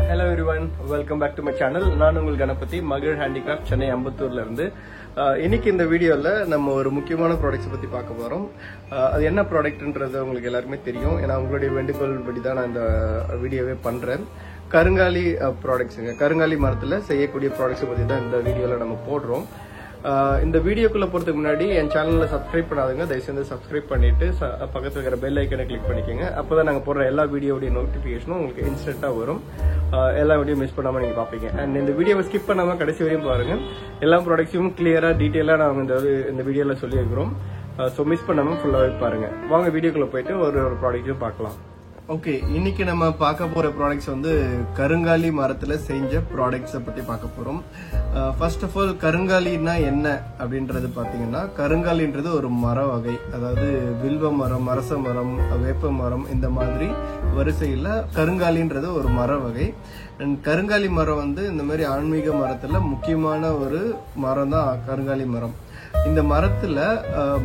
Hello everyone, welcome back to my channel. நான் உங்கள் கணபதி மகிழ் ஹேண்டிகிராஃப்ட் சென்னை அம்பத்தூர்ல இருந்து. இன்னைக்கு இந்த வீடியோல நம்ம ஒரு முக்கியமான ப்ராடக்ட்ஸ் பத்தி பார்க்க போறோம். அது என்ன ப்ராடக்ட்ன்றது உங்களுக்கு எல்லாருமே தெரியும். ஏன்னா உங்களுடைய வேண்டுகோள் படி தான் நான் இந்த வீடியோவே பண்றேன். கருங்காலி ப்ராடக்ட்ஸுங்க, கருங்காலி மரத்துல செய்யக்கூடிய ப்ராடக்ட்ஸ் பத்தி தான் இந்த வீடியோல நம்ம போடுறோம். இந்த வீடியோக்குள்ள போறதுக்கு முன்னாடி என் சேனல்ல சப்ஸ்கிரைப் பண்ணாதுங்க, தயவுசெய்து சப்ஸ்கிரைப் பண்ணிட்டு பக்கத்துல இருக்கிற பெல் ஐக்கனை கிளிக் பண்ணிக்கோங்க. அப்பதான் நாங்க போடுற எல்லா வீடியோடைய நோட்டிபிகேஷனும் உங்களுக்கு இன்ஸ்டன்டா வரும். எல்லா வீடியோ மிஸ் பண்ணாம நீங்க பாப்பீங்க. அண்ட் இந்த வீடியோவை ஸ்கிப் பண்ணாம கடைசி வரையும் பாருங்க. எல்லா ப்ராடக்ட்ஸையும் கிளியரா டீடைலா நாங்க இந்த வீடியோல சொல்லியிருக்கிறோம். ஸோ மிஸ் பண்ணாம ஃபுல்லாவே பாருங்க. வாங்க வீடியோக்குள்ள போயிட்டு ஒரு ப்ராடக்ட்டையும் பார்க்கலாம். ஓகே, இன்னைக்கு நம்ம பார்க்க போற ப்ராடக்ட்ஸ் வந்து கருங்காலி மரத்துல செஞ்ச ப்ராடக்ட்ஸை பத்தி பார்க்க போறோம். ஃபர்ஸ்ட் ஆஃப் ஆல் கருங்காலின்னா என்ன அப்படின்றது பாத்தீங்கன்னா, கருங்காலின்றது ஒரு மர வகை. அதாவது வில்வ மரம், அரச மரம், வேப்ப மரம், இந்த மாதிரி வரிசையில கருங்காலின்றது ஒரு மர வகை. அண்ட் கருங்காலி மரம் வந்து இந்த மாதிரி ஆன்மீக மரத்துல முக்கியமான ஒரு மரம் தான் கருங்காலி மரம். இந்த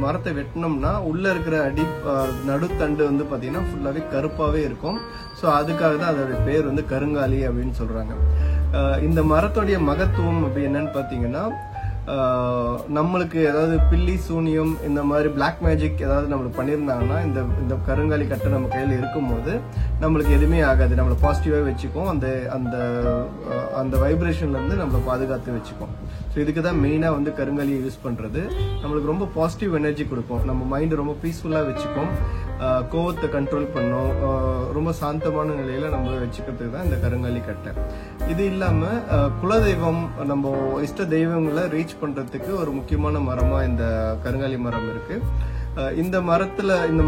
மரத்தை வெட்டினோம்னா உள்ள இருக்கிற நடுத்தண்டு வந்து பாத்தீங்கன்னா ஃபுல்லாவே கருப்பாவே இருக்கும். சோ அதுக்காக தான் அதோட பேர் வந்து கருங்காலி அப்படின்னு சொல்றாங்க. இந்த மரத்துடைய மகத்துவம் அப்படி என்னன்னு பாத்தீங்கன்னா, நம்மளுக்கு ஏதாவது பில்லி சூனியம் இந்த மாதிரி பிளாக் மேஜிக் ஏதாவது நம்மளுக்கு பண்ணியிருந்தாங்கன்னா இந்த கருங்காலி கட்டை நம்ம கையில இருக்கும்போது நம்மளுக்கு எதுவுமே ஆகாது. நம்மளை பாசிட்டிவா வச்சுக்கும். அந்த வைப்ரேஷன்ல இருந்து நம்மளை பாதுகாத்து வச்சுக்கும். ஸோ இதுக்கு தான் மெயினா வந்து கருங்காலியை யூஸ் பண்றது. நம்மளுக்கு ரொம்ப பாசிட்டிவ் எனர்ஜி கொடுக்கும். நம்ம மைண்ட் ரொம்ப பீஸ்ஃபுல்லா வச்சுக்கும். கோவத்தை கண்ட்ரோல் பண்ணும். ரொம்ப சாந்தமான நிலையில நம்ம வச்சுக்கிறதுக்கு தான் இந்த கருங்காலி கட்டை. இது இல்லாம குலதெய்வம், நம்ம இஷ்ட தெய்வங்களை ரீச் பண்றதுக்கு ஒரு முக்கியமான மரமா இந்த கருங்காலி மரம் இருக்கு. இந்த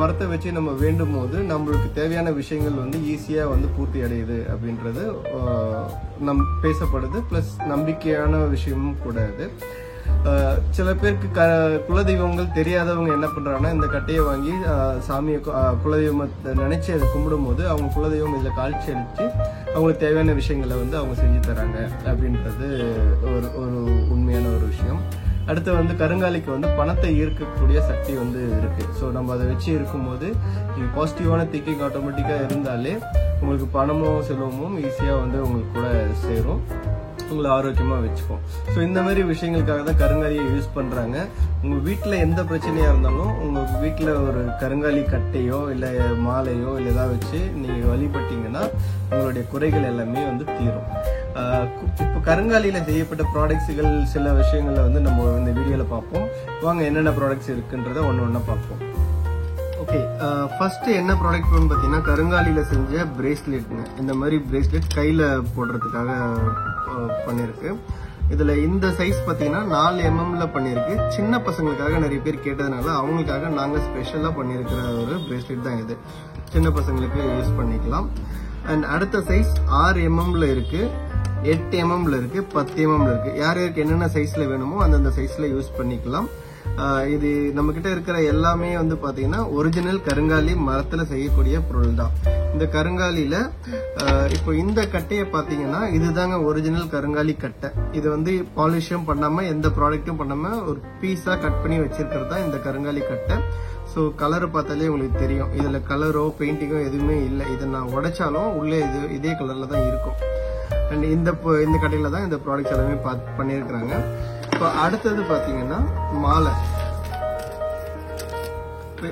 மரத்தை வச்சு நம்ம வேண்டும் போது நம்மளுக்கு தேவையான விஷயங்கள் வந்து ஈஸியா வந்து பூர்த்தி அடையுது அப்படின்றது பேசப்படுது. பிளஸ் நம்பிக்கையான விஷயமும் கூட இது. சில பேருக்கு குலதெய்வங்கள் தெரியாதவங்க என்ன பண்றாங்கன்னா, இந்த கட்டையை வாங்கி சாமியை குலதெய்வத்தை நினைச்சு அதை கும்பிடும் போது அவங்க குலதெய்வம் இதுல காட்சி அளிச்சு அவங்களுக்கு தேவையான விஷயங்களை வந்து அவங்க செஞ்சு தராங்க அப்படின்றது ஒரு உண்மையான ஒரு விஷயம். அடுத்து வந்து கருங்காலிக்கு வந்து பணத்தை ஈர்க்கக்கூடிய சக்தி வந்து இருக்கு. ஸோ நம்ம அதை வச்சு இருக்கும்போது நீங்க பாசிட்டிவான திங்கிங் ஆட்டோமேட்டிக்கா இருந்தாலே உங்களுக்கு பணமும் செல்வமும் ஈஸியா வந்து உங்களுக்கு கூட சேரும், உங்களை ஆரோக்கியமா வச்சுக்கும். ஸோ இந்த மாதிரி விஷயங்களுக்காக தான் கருங்காலியை யூஸ் பண்றாங்க. உங்க வீட்டுல எந்த பிரச்சனையா இருந்தாலும் உங்க வீட்டுல ஒரு கருங்காலி கட்டையோ இல்ல மாலையோ இல்ல ஏதாவது வச்சு நீங்க வழிபட்டீங்கன்னா உங்களுடைய குறைகள் எல்லாமே வந்து தீரும். இப்போ கருங்காலியில செய்யப்பட்ட ப்ராடக்ட்ஸ்கள் சில விஷயங்களை வந்து நம்ம இந்த வீடியோல பார்ப்போம். வாங்க என்னென்ன ப்ராடக்ட்ஸ் இருக்குன்றத ஒன்னொன்னா பார்ப்போம். ஓகே, ஃபர்ஸ்ட் என்ன ப்ராடக்ட் பாத்தீங்கன்னா, கருங்காலியில செஞ்ச பிரேஸ்லெட்ங்க. இந்த மாதிரி பிரேஸ்லெட் கையில போடுறதுக்காக பண்ணிருக்கு. இதுல இந்த சைஸ் பாத்தீங்கன்னா 4 mm பண்ணிருக்கு. சின்ன பசங்களுக்காக நிறைய பேர் கேட்டதுனால அவங்களுக்காக நாங்க ஸ்பெஷலா பண்ணிருக்கிற ஒரு பிரேஸ்லெட் தான் இது. சின்ன பசங்களுக்கு யூஸ் பண்ணிக்கலாம். அண்ட் அடுத்த சைஸ் 6 mm இருக்கு, 8 mm இருக்கு, 10 mm இருக்கு. யாருக்கு என்னென்ன சைஸ்ல வேணுமோ அந்தந்த சைஸ்ல யூஸ் பண்ணிக்கலாம். இது நம்ம கிட்ட இருக்கிற எல்லாமே வந்து பாத்தீங்கன்னா ஒரிஜினல் கருங்காலி மரத்துல செய்யக்கூடிய பொருள் தான். இந்த கருங்காலியில இப்போ இந்த கட்டையை பாத்தீங்கன்னா இதுதாங்க ஒரிஜினல் கருங்காலி கட்டை. இது வந்து பாலிஷும் பண்ணாம எந்த ப்ராடக்டும் பண்ணாம ஒரு பீஸா கட் பண்ணி வச்சிருக்கிறது தான் இந்த கருங்காலி கட்டை. ஸோ கலரை பார்த்தாலே உங்களுக்கு தெரியும். இதுல கலரோ பெயிண்டிங்கோ எதுவுமே இல்லை. இதை நான் உடைச்சாலும் உள்ளே இதே கலர்ல தான் இருக்கும். அண்ட் இந்த கடையில தான் இந்த ப்ராடக்ட்ஸ் எல்லாமே பண்ணியிருக்கிறாங்க. இப்போ அடுத்தது பாத்தீங்கன்னா மாலை.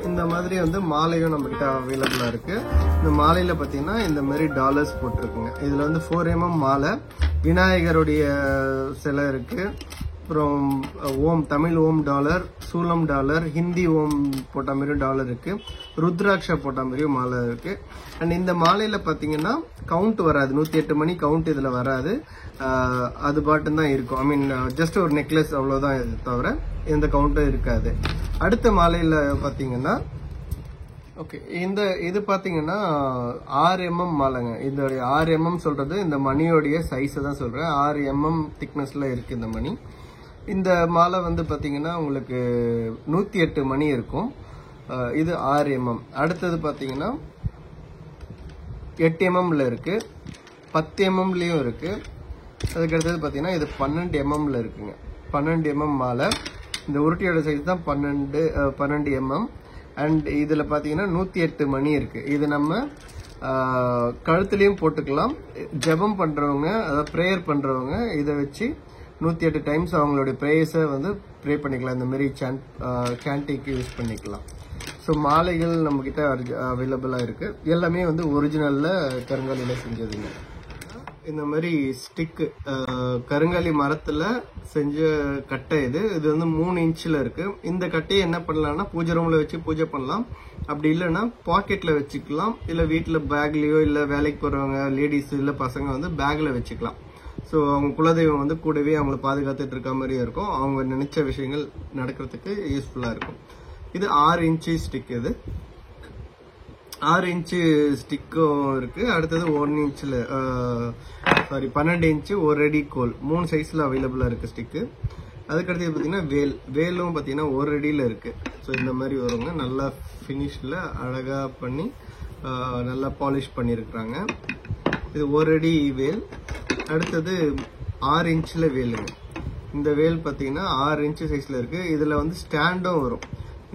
இந்த மாதிரி வந்து மாலையும் நம்ம கிட்ட அவைலபிளா இருக்கு. இந்த மாலையில பாத்தீங்கன்னா இந்த மாதிரி டாலர்ஸ் போட்டிருக்குங்க. இதுல வந்து 4 mm மாலை, விநாயகருடைய சிலை இருக்கு, அப்புறம் ஓம், தமிழ் ஓம் டாலர், சூலம் டாலர், ஹிந்தி ஓம் போட்ட மாதிரியும் டாலர் இருக்கு, ருத்ராட்சா போட்ட மாதிரியும் மாலை இருக்கு. அண்ட் இந்த மாலையில பாத்தீங்கன்னா கவுண்ட் வராது, 108 மணி கவுண்ட் இதுல வராது. அது பாட்டும் தான் இருக்கும். ஐ மீன் ஜஸ்ட் ஒரு நெக்லஸ் அவ்வளவுதான், இது தவிர எந்த கவுண்ட்டும் இருக்காது. அடுத்த மாலையில பாத்தீங்கன்னா ஓகே, இது பாத்தீங்கன்னா 6 mm மாலைங்க. இதோடைய 6 mm சொல்றது இந்த மணியோடைய சைஸ் தான் சொல்றேன். 6 mm திக்னஸ்ல இருக்கு இந்த மணி. இந்த மாலை வந்து பாத்தீங்கன்னா உங்களுக்கு 108 மணி இருக்கும். இது 6 mm. அடுத்தது பாத்தீங்கன்னா 8 mm இருக்கு, 10 mm இருக்கு. அதுக்கு அடுத்தது பாத்தீங்கன்னா இது 12 mm இருக்குங்க. 12 mm மாலை. இந்த உருட்டியோட சைஸ் தான் 12 mm. அண்ட் இதுல பாத்தீங்கன்னா 108 மணி இருக்கு. இது நம்ம கழுத்துலயும் போட்டுக்கலாம். ஜெபம் பண்றவங்க, அதாவது ப்ரேயர் பண்றவங்க இதை வச்சு 108 டைம்ஸ் அவங்களுடைய ப்ரேயர்ஸை வந்து ப்ரே பண்ணிக்கலாம். இந்த மாதிரி சாண்டிங்க்கு யூஸ் பண்ணிக்கலாம். ஸோ மாலைகள் நம்ம கிட்ட அவைலபிளா இருக்கு. எல்லாமே வந்து ஒரிஜினல்ல கருங்காலியில செஞ்சதுங்க. இந்த மாதிரி ஸ்டிக்கு கருங்காலி மரத்துல செஞ்ச கட்டை இது வந்து 3 இன்ச்சில் இருக்கு. இந்த கட்டையை என்ன பண்ணலாம்னா பூஜை ரூம்ல வச்சு பூஜை பண்ணலாம். அப்படி இல்லைன்னா பாக்கெட்ல வச்சுக்கலாம். இல்ல வீட்டுல பேக்லயோ இல்ல வேலைக்கு போறவங்க லேடிஸ் இல்ல பசங்க வந்து பேக்ல வச்சுக்கலாம். ஸோ அவங்க குலதெய்வம் வந்து கூடவே அவங்கள பாதுகாத்துட்டு இருக்க மாதிரியும் இருக்கும். அவங்க நினைச்ச விஷயங்கள் நடக்கிறதுக்கு யூஸ்ஃபுல்லா இருக்கும். இது 6 இன்ச்சு ஸ்டிக். இது 6 இன்ச்சு ஸ்டிக்கும் இருக்கு. அடுத்தது 1 இன்ச்சில் 12 இன்ச்சு 1 அடி கோல் 3 சைஸ்ல அவைலபிளா இருக்கு ஸ்டிக்கு. அதுக்கடுத்து பார்த்தீங்கன்னா வேலும் பார்த்தீங்கன்னா 1 அடியில் இருக்கு. ஸோ இந்த மாதிரி வருங்க. நல்லா ஃபினிஷ்ல அழகா பண்ணி நல்லா பாலிஷ் பண்ணியிருக்கிறாங்க. இது 1 அடி வேல். அடுத்தது 6 இன்ச்சில் வேலுங்க. இந்த வேல் பார்த்தீங்கன்னா 6 இன்ச்சு சைஸ்ல இருக்கு. இதுல வந்து ஸ்டாண்டும் வரும்.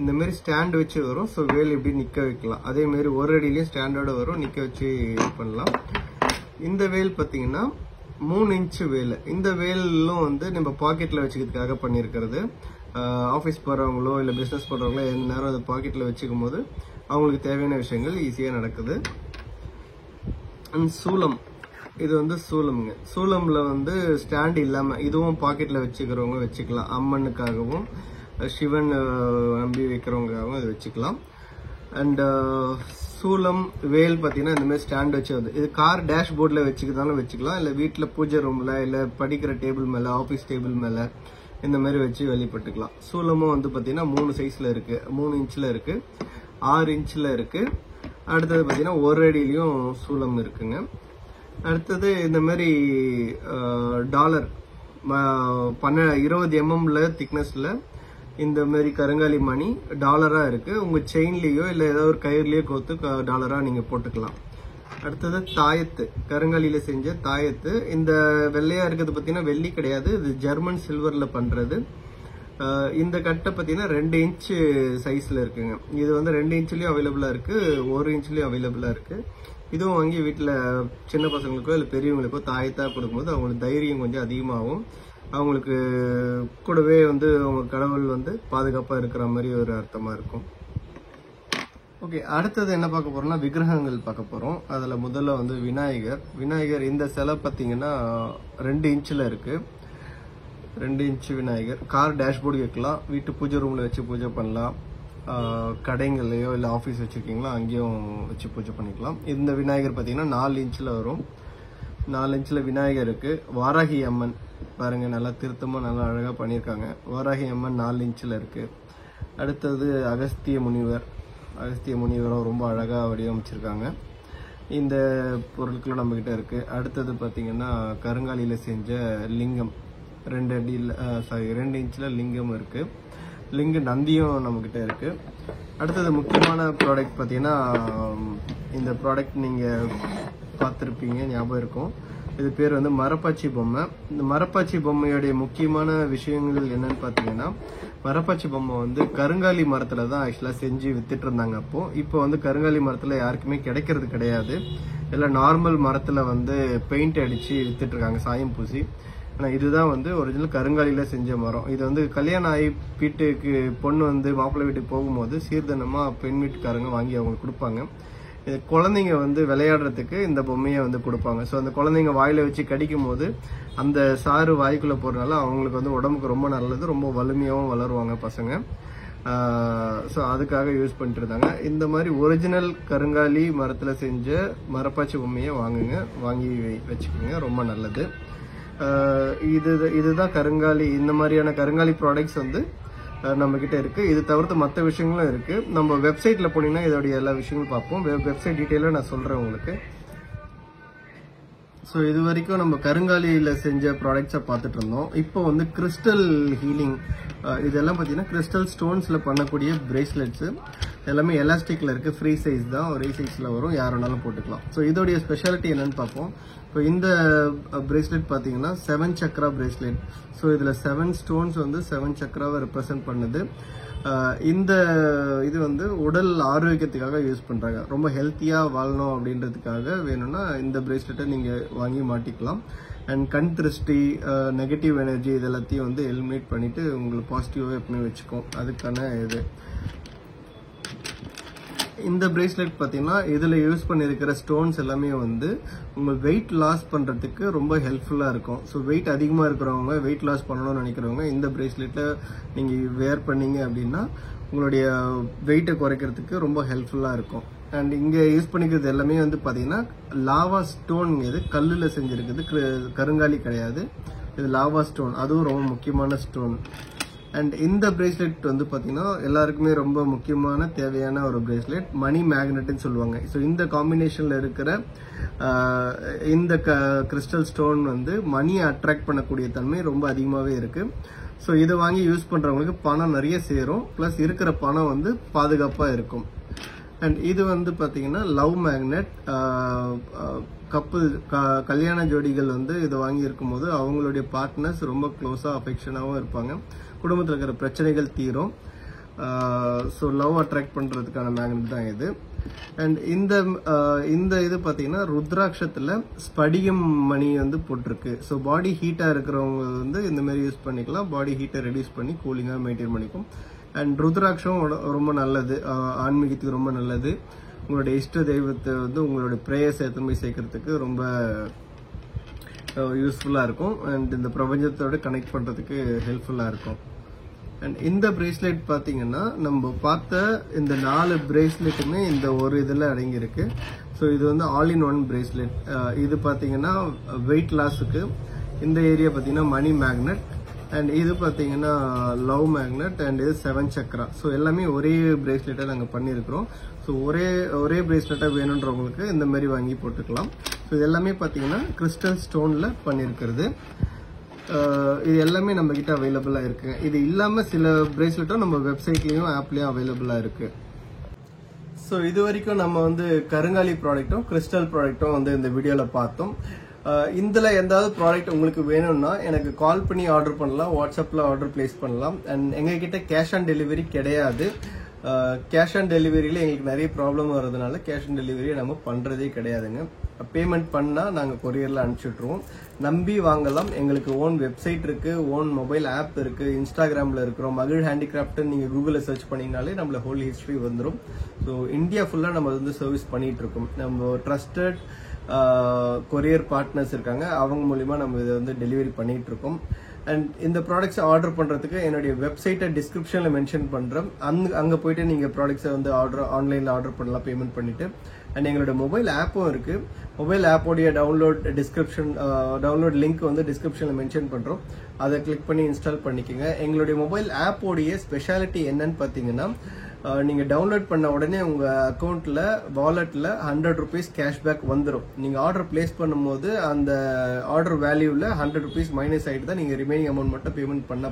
இந்த மாதிரி ஸ்டாண்ட் வச்சு வரும். ஸோ வேல் இப்படி நிக்க வைக்கலாம். அதே மாதிரி 1 அடியிலையும் ஸ்டாண்டோட வரும், நிக்க வச்சு பண்ணலாம். இந்த வேல் பார்த்தீங்கன்னா 3 இன்ச்சு வேல். இந்த வேலும் வந்து நம்ம பாக்கெட்ல வச்சுக்கிறதுக்காக பண்ணியிருக்கிறது. ஆஃபீஸ் போறவங்களோ இல்லை பிஸ்னஸ் போறவங்களோ எந்த நேரம் அதை பாக்கெட்ல வச்சுக்கும் போது அவங்களுக்கு தேவையான விஷயங்கள் ஈஸியா நடக்குது. சூலம், இது வந்து சூலம்ங்க. சூலம்ல வந்து ஸ்டாண்ட் இல்லாம இதுவும் பாக்கெட்ல வச்சுக்கிறவங்க வச்சுக்கலாம். அம்மனுக்காகவும் சிவன் நம்பி வைக்கிறவங்களுக்காகவும் அது வச்சுக்கலாம். அண்ட் சூலம் வேல் பார்த்தீங்கன்னா இந்த மாதிரி ஸ்டாண்ட் வச்சு வந்து இது கார் டேஷ்போர்டில் வச்சுக்கிறதாலும் வச்சுக்கலாம். இல்லை வீட்டில் பூஜை ரூமில் இல்லை படிக்கிற டேபிள் மேலே ஆஃபீஸ் டேபிள் மேலே இந்த மாதிரி வச்சு வெளிப்பட்டுக்கலாம். சூலமும் வந்து பார்த்தீங்கன்னா 3 சைஸில் இருக்குது. 3 இன்ச்சில் இருக்குது, 6 இன்ச்சில் இருக்குது. அடுத்தது பார்த்தீங்கன்னா 1 அடியிலையும் சூலம் இருக்குங்க. அடுத்தது இந்த மாதிரி டாலர் 20 mm திக்னஸ்ல இந்த மாதிரி கருங்காலி மணி டாலரா இருக்கு. உங்க செயின்லயோ இல்ல ஏதாவது ஒரு கயிறுலயோ கோத்து டாலரா நீங்க போட்டுக்கலாம். அடுத்தது தாயத்து, கருங்காலியில செஞ்ச தாயத்து. இந்த வெள்ளையா இருக்கிறது பார்த்தீங்கன்னா வெள்ளி கிடையாது, இது ஜெர்மன் சில்வர்ல பண்றது. இந்த கட்டை பார்த்தீங்கன்னா 2 இன்ச்சு சைஸ்ல இருக்குங்க. இது வந்து 2 இன்ச்லயும் அவைலபிளா இருக்கு, 1 இன்ச்லயும் அவைலபிளா இருக்கு. இதுவும் வாங்கி வீட்டில் சின்ன பசங்களுக்கோ இல்லை பெரியவங்களுக்கோ தாயத்தா கொடுக்கும்போது அவங்களுக்கு தைரியம் கொஞ்சம் அதிகமாகும். அவங்களுக்கு கூடவே வந்து அவங்க கடவுள் வந்து பாதுகாப்பாக இருக்கிற மாதிரி ஒரு அர்த்தமா இருக்கும். ஓகே, அடுத்தது என்ன பார்க்க போறோம்னா விக்கிரகங்கள் பார்க்க போறோம். அதில் முதல்ல வந்து விநாயகர். இந்த சிலை பார்த்தீங்கன்னா 2 இன்ச்சில் இருக்கு. 2 இன்ச்சு விநாயகர். கார் டேஷ்போர்டு வைக்கலாம், வீட்டு பூஜை ரூம்ல வச்சு பூஜை பண்ணலாம், கடைங்கள்லையோ இல்லை ஆஃபீஸ் வச்சுருக்கீங்களோ அங்கேயும் வச்சு பூஜை பண்ணிக்கலாம். இந்த விநாயகர் பார்த்தீங்கன்னா 4 இன்ச்சில் வரும். 4 இன்ச்சில் விநாயகர் இருக்கு. வாராகி அம்மன் பாருங்க, நல்லா திருத்தமாக நல்லா அழகாக பண்ணியிருக்காங்க. வாராகி அம்மன் 4 இன்ச்சில் இருக்கு. அடுத்தது அகஸ்திய முனிவரும் ரொம்ப அழகாக வடிவமைச்சிருக்காங்க. இந்த பொருட்களும் நம்மக்கிட்ட இருக்கு. அடுத்தது பார்த்தீங்கன்னா கருங்காலியில் செஞ்ச லிங்கம் 2 இன்ச்சில் லிங்கம் இருக்கு. லிங்கு நந்தியும் நம்மக்கிட்ட இருக்கு. அடுத்தது முக்கியமான ப்ராடக்ட் பார்த்தீங்கன்னா இந்த ப்ராடக்ட் நீங்கள் பார்த்துருப்பீங்க, ஞாபகம் இருக்கும். இது பேர் வந்து மரப்பாச்சி பொம்மை. இந்த மரப்பாச்சி பொம்மையுடைய முக்கியமான விஷயங்கள் என்னன்னு பார்த்தீங்கன்னா, மரப்பாச்சி பொம்மை வந்து கருங்காலி மரத்துல தான் ஆக்சுவலாக செஞ்சு வித்துட்டு இருந்தாங்க. இப்போ வந்து கருங்காலி மரத்துல யாருக்குமே கிடைக்கிறது கிடையாது. இல்லை நார்மல் மரத்துல வந்து பெயிண்ட் அடிச்சு வித்துட்டு இருக்காங்க, சாயம் பூசி. ஆனால் இதுதான் வந்து ஒரிஜினல் கருங்காலியில செஞ்ச மரம். இது வந்து கல்யாணம் ஆகி வீட்டுக்கு பொண்ணு வந்து மாப்பிள்ளை வீட்டுக்கு போகும்போது சீர்தனமா பெண் வீட்டுக்காரங்க வாங்கி அவங்களுக்கு கொடுப்பாங்க. இது குழந்தைங்க வந்து விளையாடுறதுக்கு இந்த பொம்மையை வந்து கொடுப்பாங்க. ஸோ அந்த குழந்தைங்க வாயில வச்சு கடிக்கும் போது அந்த சாறு வாய்க்குள்ள போறதுனால அவங்களுக்கு வந்து உடம்புக்கு ரொம்ப நல்லது, ரொம்ப வலிமையாகவும் வளருவாங்க பசங்க. ஸோ அதுக்காக யூஸ் பண்ணிட்டு இருந்தாங்க. இந்த மாதிரி ஒரிஜினல் கருங்காலி மரத்துல செஞ்ச மரப்பாச்சி பொம்மையை வாங்கி வச்சுக்கோங்க, ரொம்ப நல்லது. இதுதான் கருங்காலி. இந்த மாதிரியான கருங்காலி ப்ராடக்ட்ஸ் வந்து நம்ம கிட்ட இருக்கு. இது தவிர்த்து மற்ற விஷயங்களும் இருக்கு. நம்ம வெப்சைட்ல போனீங்கன்னா இதோடைய எல்லா விஷயங்களும் பார்ப்போம். வெப்சைட் டீட்டெயிலாக நான் சொல்றேன் உங்களுக்கு. ஸோ இது வரைக்கும் நம்ம கருங்காலியில செஞ்ச ப்ராடக்ட்ஸை பார்த்துட்டு இருந்தோம். இப்போ வந்து கிறிஸ்டல் ஹீலிங், இதெல்லாம் பார்த்தீங்கன்னா கிறிஸ்டல் ஸ்டோன்ஸ்ல பண்ணக்கூடிய பிரேஸ்லெட்ஸ். எல்லாமே எலாஸ்டிக்ல இருக்கு, ஃப்ரீ சைஸ் தான், ஒரே சைஸ்ல வரும், யார் வேணாலும் போட்டுக்கலாம். ஸோ இதோடைய ஸ்பெஷாலிட்டி என்னன்னு பார்ப்போம். இப்போ இந்த பிரேஸ்லெட் பார்த்தீங்கன்னா 7 சக்ரா பிரேஸ்லெட். ஸோ இதில் 7 ஸ்டோன்ஸ் வந்து 7 சக்ராவை ரெப்ரசென்ட் பண்ணுது. இந்த இது வந்து உடல் ஆரோக்கியத்துக்காக யூஸ் பண்றாங்க. ரொம்ப ஹெல்த்தியா வாழணும் அப்படின்றதுக்காக வேணும்னா இந்த பிரேஸ்லெட்டை நீங்க வாங்கி மாட்டிக்கலாம். அண்ட் கண் திருஷ்டி, நெகட்டிவ் எனர்ஜி இது எல்லாத்தையும் வந்து எலிமினேட் பண்ணிட்டு உங்களுக்கு பாசிட்டிவாக எப்பவுமே வச்சுக்கும். அதுக்கான இது இந்த பிரேஸ்லெட் பார்த்தீங்கன்னா இதில் யூஸ் பண்ணியிருக்கிற ஸ்டோன்ஸ் எல்லாமே வந்து உங்கள் வெயிட் லாஸ் பண்ணுறதுக்கு ரொம்ப ஹெல்ப்ஃபுல்லாக இருக்கும். ஸோ வெயிட் அதிகமாக இருக்கிறவங்க, வெயிட் லாஸ் பண்ணணும்னு நினைக்கிறவங்க இந்த பிரேஸ்லெட்டில் நீங்கள் வேர் பண்ணீங்க அப்படின்னா உங்களுடைய வெயிட்டை குறைக்கிறதுக்கு ரொம்ப ஹெல்ப்ஃபுல்லாக இருக்கும். அண்ட் இங்கே யூஸ் பண்ணிக்கிறது எல்லாமே வந்து பார்த்தீங்கன்னா லாவா ஸ்டோன், இது கல்லில் செஞ்சுருக்குது, கருங்காலி கிடையாது. இது லாவா ஸ்டோன், அதுவும் ரொம்ப முக்கியமான ஸ்டோன். அண்ட் இந்த பிரேஸ்லெட் வந்து பார்த்தீங்கன்னா எல்லாருக்குமே ரொம்ப முக்கியமான தேவையான ஒரு பிரேஸ்லெட், மணி மேக்னெட்னு சொல்லுவாங்க. ஸோ இந்த காம்பினேஷனில் இருக்கிற இந்த கிறிஸ்டல் ஸ்டோன் வந்து மணியை அட்ராக்ட் பண்ணக்கூடிய தன்மை ரொம்ப அதிகமாகவே இருக்குது. ஸோ இதை வாங்கி யூஸ் பண்ணுறவங்களுக்கு பணம் நிறைய சேரும், ப்ளஸ் இருக்கிற பணம் வந்து பாதுகாப்பாக இருக்கும். அண்ட் இது வந்து பார்த்தீங்கன்னா லவ் மேக்னெட். கல்யாண ஜோடிகள் வந்து இதை வாங்கி இருக்கும்போது அவங்களுடைய பார்ட்னர்ஸ் ரொம்ப க்ளோஸாக அஃபெக்ஷனாகவும் இருப்பாங்க, குடும்பத்தில் இருக்கிற பிரச்சனைகள் தீரும். ஸோ லவ் அட்ராக்ட் பண்ணுறதுக்கான மேக்னெட் தான் இது. அண்ட் இந்த இது பார்த்தீங்கன்னா ருத்ராட்சத்தில் ஸ்படிகம் மணி வந்து போட்டிருக்கு. ஸோ பாடி ஹீட்டாக இருக்கிறவங்க வந்து இந்த மாதிரி யூஸ் பண்ணிக்கலாம். பாடி ஹீட்டை ரெடியூஸ் பண்ணி கூலிங்காக மெயின்டைன் பண்ணிக்கும். அண்ட் ருத்ராட்சம் ரொம்ப நல்லது, ஆன்மீகத்துக்கு ரொம்ப நல்லது. உங்களுடைய இஷ்ட தெய்வத்தை வந்து உங்களுடைய ப்ரேயர்ஸ் எத்தனை போய் சேர்க்கறதுக்கு ரொம்ப யூஸ்ஃபுல்லாக இருக்கும். அண்ட் இந்த பிரபஞ்சத்தோட கனெக்ட் பண்ணுறதுக்கு ஹெல்ப்ஃபுல்லாக இருக்கும். அண்ட் இந்த பிரேஸ்லெட் பார்த்தீங்கன்னா நம்ம பார்த்த இந்த 4 பிரேஸ்லெட்டுமே இந்த ஒரு இதில் அடங்கியிருக்கு. ஸோ இது வந்து ஆல் இன் ஒன் பிரேஸ்லெட். இது பார்த்தீங்கன்னா வெயிட் லாஸுக்கு, இந்த ஏரியா பார்த்தீங்கன்னா மணி மேக்னெட், அண்ட் இது பார்த்தீங்கன்னா லவ் மேக்னெட், அண்ட் இது 7 சக்ரா. ஸோ எல்லாமே ஒரே பிரேஸ்லெட்டாக நாங்கள் பண்ணியிருக்கிறோம். ஸோ ஒரே பிரேஸ்லெட்டாக வேணுன்றவங்களுக்கு இந்த மாதிரி வாங்கி போட்டுக்கலாம். ஸோ இது எல்லாமே பார்த்தீங்கன்னா கிறிஸ்டல் ஸ்டோனில் பண்ணியிருக்கிறது. இது எல்லாமே நம்ம கிட்ட அவைலபிளாக இருக்குங்க. இது இல்லாமல் சில பிரேஸ்லெட்டும் நம்ம வெப்சைட்லேயும் ஆப்லேயும் அவைலபிளாக இருக்குது. ஸோ இது வரைக்கும் நம்ம வந்து கருங்காலி ப்ராடக்ட்டும் கிறிஸ்டல் ப்ராடக்ட்டும் வந்து இந்த வீடியோவில் பார்த்தோம். இதில் எந்தாவது ப்ராடக்ட் உங்களுக்கு வேணும்னா எனக்கு கால் பண்ணி ஆர்டர் பண்ணலாம், வாட்ஸ்அப்பில் ஆர்டர் பிளேஸ் பண்ணலாம். அண்ட் எங்ககிட்ட கேஷ் ஆன் டெலிவரி கிடையாது. கேஷ் ஆன் டெலிவரியில் எங்களுக்கு நிறைய ப்ராப்ளம் வர்றதுனால கேஷ் ஆன் டெலிவரியை நம்ம பண்ணுறதே கிடையாதுங்க. பேமெண்ட் பண்ணால் நாங்கள் கொரியரில் அனுப்பிச்சுட்ருவோம். நம்பி வாங்கலாம். எங்களுக்கு ஓன் வெப்சைட் இருக்குது, ஓன் மொபைல் ஆப் இருக்குது, இன்ஸ்டாகிராமில் இருக்கிறோம். மகிழ் ஹேண்டிகிராஃப்ட்னு நீங்கள் கூகுளில் சர்ச் பண்ணிங்கனாலே நம்மள ஹோல் ஹிஸ்ட்ரி வந்துடும். ஸோ இந்தியா ஃபுல்லாக நம்ம வந்து சர்வீஸ் பண்ணிகிட்ருக்கோம். நம்ம ட்ரஸ்டட் கொரியர் பார்ட்னர்ஸ் இருக்காங்க, அவங்க மூலிமா நம்ம இதை வந்து டெலிவரி பண்ணிகிட்ருக்கோம். அண்ட் இந்த ப்ராடக்ட்ஸை ஆர்டர் பண்ணுறதுக்கு என்னுடைய வெப்சைட்டை டிஸ்கிரிப்ஷனில் மென்ஷன் பண்ணுறேன். அங்கே போய்ட்டு நீங்கள் ப்ராடக்ட்ஸை வந்து ஆன்லைனில் ஆர்டர் பண்ணலாம் பேமெண்ட் பண்ணிவிட்டு. அண்ட் எங்களோட மொபைல் ஆப்பும் இருக்குது. மொபைல் ஆப்போடைய டவுன்லோட் லிங்க் வந்து டிஸ்கிரிப்ஷனில் மென்ஷன் பண்ணுறோம். அதை கிளிக் பண்ணி இன்ஸ்டால் பண்ணிக்கோங்க. எங்களுடைய மொபைல் ஆப்போடைய ஸ்பெஷாலிட்டி என்னன்னு பார்த்தீங்கன்னா, நீங்கள் டவுன்லோட் பண்ண உடனே உங்கள் அக்கௌண்ட்டில் வாலெட்டில் 100 rupees கேஷ்பேக் வந்துடும். நீங்கள் ஆர்டர் பிளேஸ் பண்ணும்போது அந்த ஆர்டர் வேல்யூவில் 100 rupees மைனஸ் ஆகிட்டு தான் நீங்கள் ரிமைனிங் அமௌண்ட் மட்டும் பேமெண்ட் பண்ண